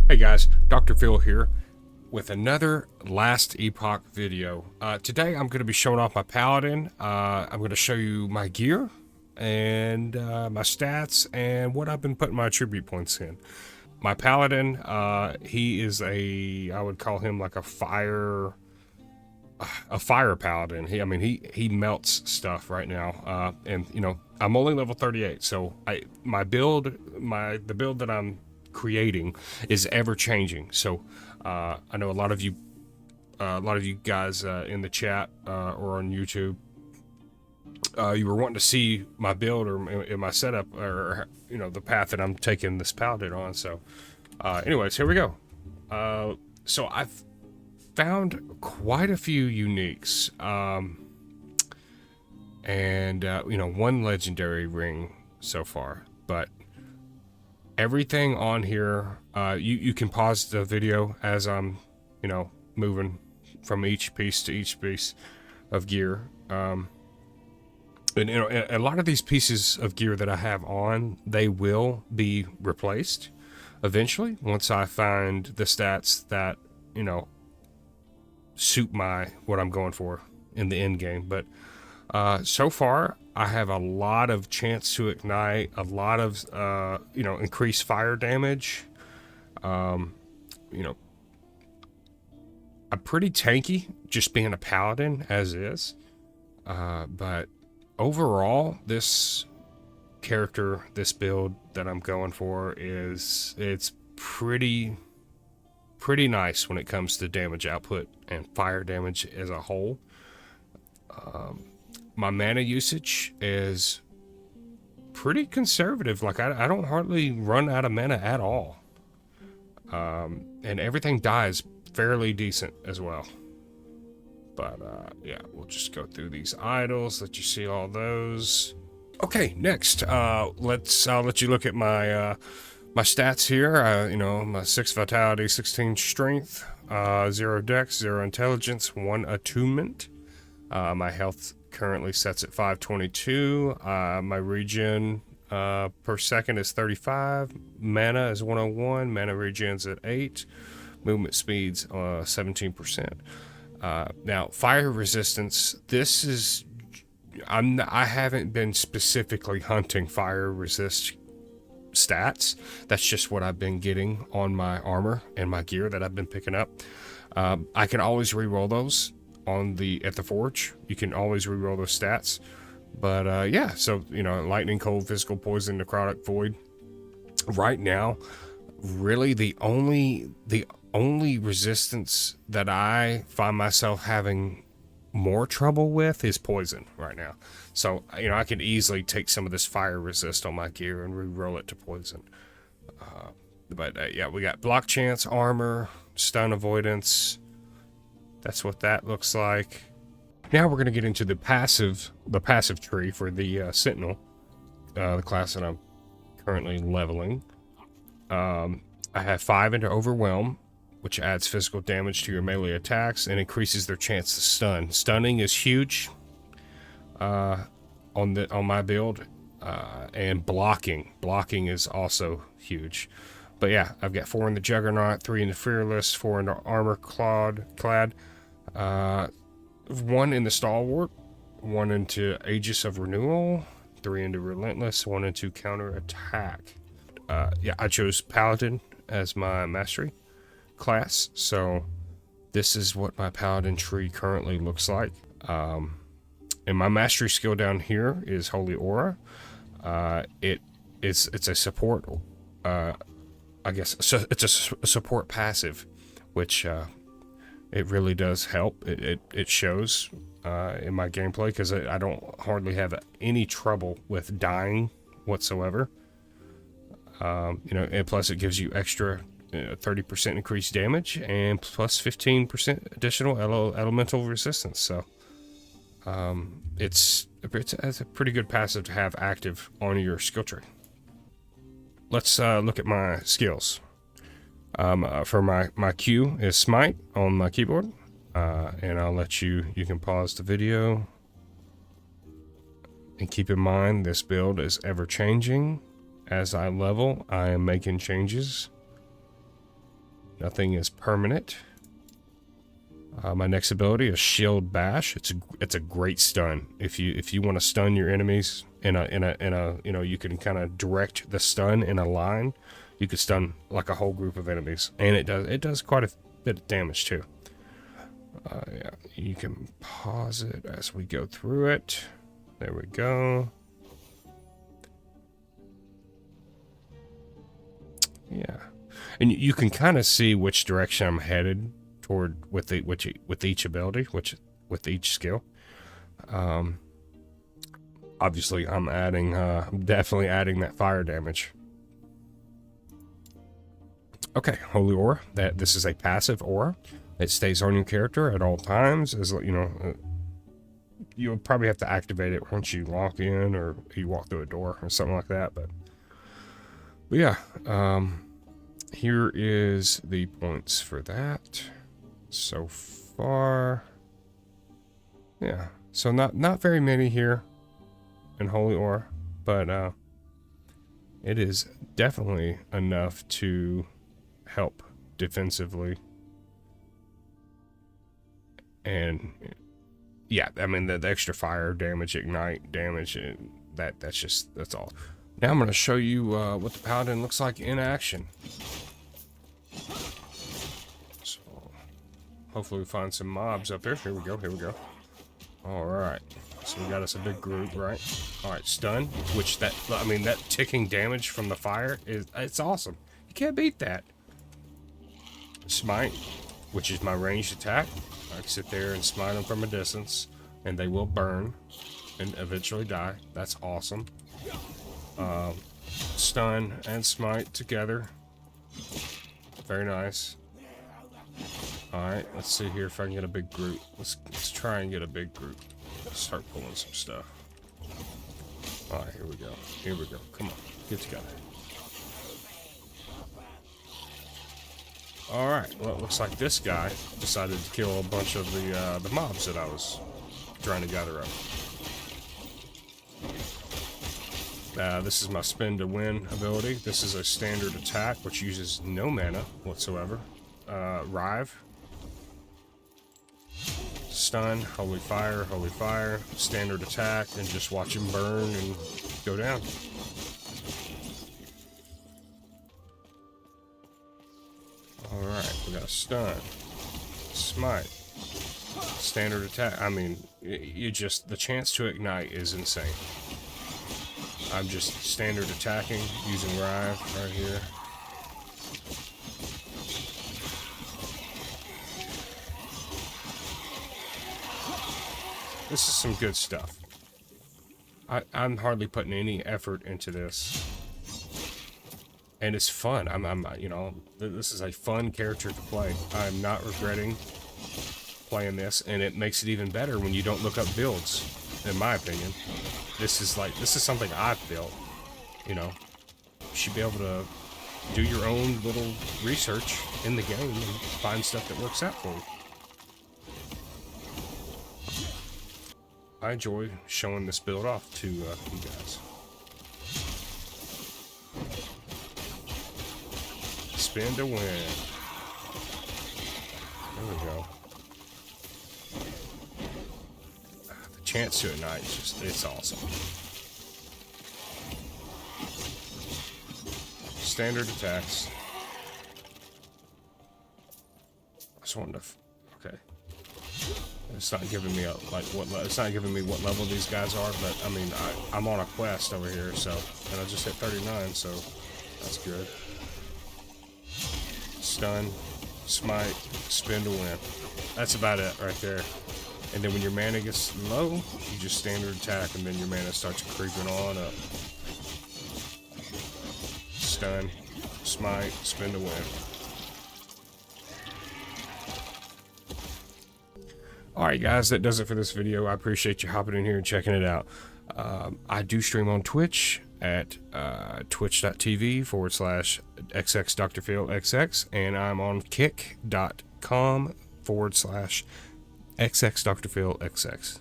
Hey guys, Dr. Phil here with another Last Epoch video. Today I'm going to be showing off my Paladin. I'm going to show you my gear and my stats and what I've been putting my attribute points in. My Paladin, he is I would call him like a fire paladin. He melts stuff right now. And you know, I'm only level 38, so the build that I'm creating is ever changing. So I know a lot of you guys in the chat or on YouTube, you were wanting to see my build or in my setup, or you know, the path that I'm taking this paladin on. So anyways, here we go. So I've found quite a few uniques, and you know, one legendary ring so far, but everything on here, you can pause the video as I'm, you know, moving from each piece to each piece of gear. And you know, a lot of these pieces of gear that I have on, they will be replaced eventually once I find the stats that, you know, suit what I'm going for in the end game. But so far I have a lot of chance to ignite, a lot of you know, increased fire damage. You know, I'm pretty tanky just being a paladin as is, but overall this build that I'm going for it's pretty nice when it comes to damage output and fire damage as a whole. My mana usage is pretty conservative. Like I don't hardly run out of mana at all. And everything dies fairly decent as well. But yeah, we'll just go through these idols, let you see all those. Okay, next, I'll let you look at my my stats here. You know, my 6 vitality, 16 strength, 0 dex, 0 intelligence, 1 attunement. My health currently sets at 522. My regen per second is 35. Mana is 101. Mana regen's at 8. Movement speed's 17%. Now, fire resistance. This is I haven't been specifically hunting fire resist stats. That's just what I've been getting on my armor and my gear that I've been picking up. I can always re-roll those at the forge. You can always re-roll those stats. But yeah, so you know, lightning, cold, physical, poison, necrotic, void. Right now, really the only resistance that I find myself having more trouble with is poison right now. So you know, I could easily take some of this fire resist on my gear and re-roll it to poison. But yeah, we got block chance, armor, stun avoidance. That's what that looks like. Now we're going to get into the passive tree for the Sentinel, the class that I'm currently leveling. I have 5 into Overwhelm, which adds physical damage to your melee attacks and increases their chance to stun. Stunning is huge on my build, and blocking is also huge. But yeah, I've got 4 in the Juggernaut, 3 in the Fearless, 4 in the Armor Clad, 1 in the Stalwart, 1 into Aegis of Renewal, 3 into Relentless, 1 into Counter Attack. Yeah, I chose Paladin as my mastery class, so this is what my Paladin tree currently looks like. And my mastery skill down here is Holy Aura. It's a support, I guess, so it's a support passive, which it really does help. It shows in my gameplay, because I don't hardly have any trouble with dying whatsoever. You know, and plus it gives you extra 30% increased damage and plus 15% additional elemental resistance. So it's a pretty good passive to have active on your skill tree. Let's look at my skills. For my Q is Smite on my keyboard, and I'll let you can pause the video. And keep in mind, this build is ever changing. As I level, I am making changes. Nothing is permanent. My next ability is Shield Bash. It's a great stun. If you want to stun your enemies in a you know, you can kind of direct the stun in a line. You could stun like a whole group of enemies, and it does quite a bit of damage too. Yeah, you can pause it as we go through it. There we go. Yeah, and you can kind of see which direction I'm headed toward with each ability, with each skill. Obviously, I'm definitely adding that fire damage. Okay, Holy Aura. This is a passive aura. It stays on your character at all times. As you know, you'll probably have to activate it once you walk in or you walk through a door or something like that. But yeah, here is the points for that so far. Yeah, so not very many here in Holy Aura, but it is definitely enough to help defensively. And yeah, I mean the extra fire damage, ignite damage, that's all. Now I'm going to show you what the Paladin looks like in action. So hopefully we find some mobs up here. Here we go. All right. So we got us a big group, right? All right, stun, which that ticking damage from the fire it's awesome. You can't beat that. Smite, which is my ranged attack. I can sit there and smite them from a distance, and they will burn and eventually die. That's awesome. Stun and smite together. Very nice. Alright, let's see here if I can get a big group. Let's try and get a big group. Let's start pulling some stuff. Alright, here we go. Come on, get together. Alright, well, it looks like this guy decided to kill a bunch of the mobs that I was trying to gather up. This is my spin to win ability. This is a standard attack which uses no mana whatsoever. Rive. Stun, holy fire, standard attack, and just watch him burn and go down. Alright, we got a stun. Smite. Standard attack. I mean, the chance to ignite is insane. I'm just standard attacking using Rive right here. This is some good stuff. I'm hardly putting any effort into this. And it's fun. You know, this is a fun character to play. I'm not regretting playing this, and it makes it even better when you don't look up builds, in my opinion. This is something I've built, you know. You should be able to do your own little research in the game and find stuff that works out for you. I enjoy showing this build off to you guys. Spin to win. There we go. The chance to ignite is it's awesome. Standard attacks. I just wanted to. Okay. It's not giving me it's not giving me what level these guys are, but I mean I'm on a quest over here, so, and I just hit 39, so that's good. Stun, smite, spin to win. That's about it right there. And then when your mana gets low, you just standard attack, and then your mana starts creeping on up. Stun, smite, spin to win. Alright guys, that does it for this video. I appreciate you hopping in here and checking it out. I do stream on Twitch at twitch.tv/xxdrphilxx, and I'm on kick.com/xxdrphilxx.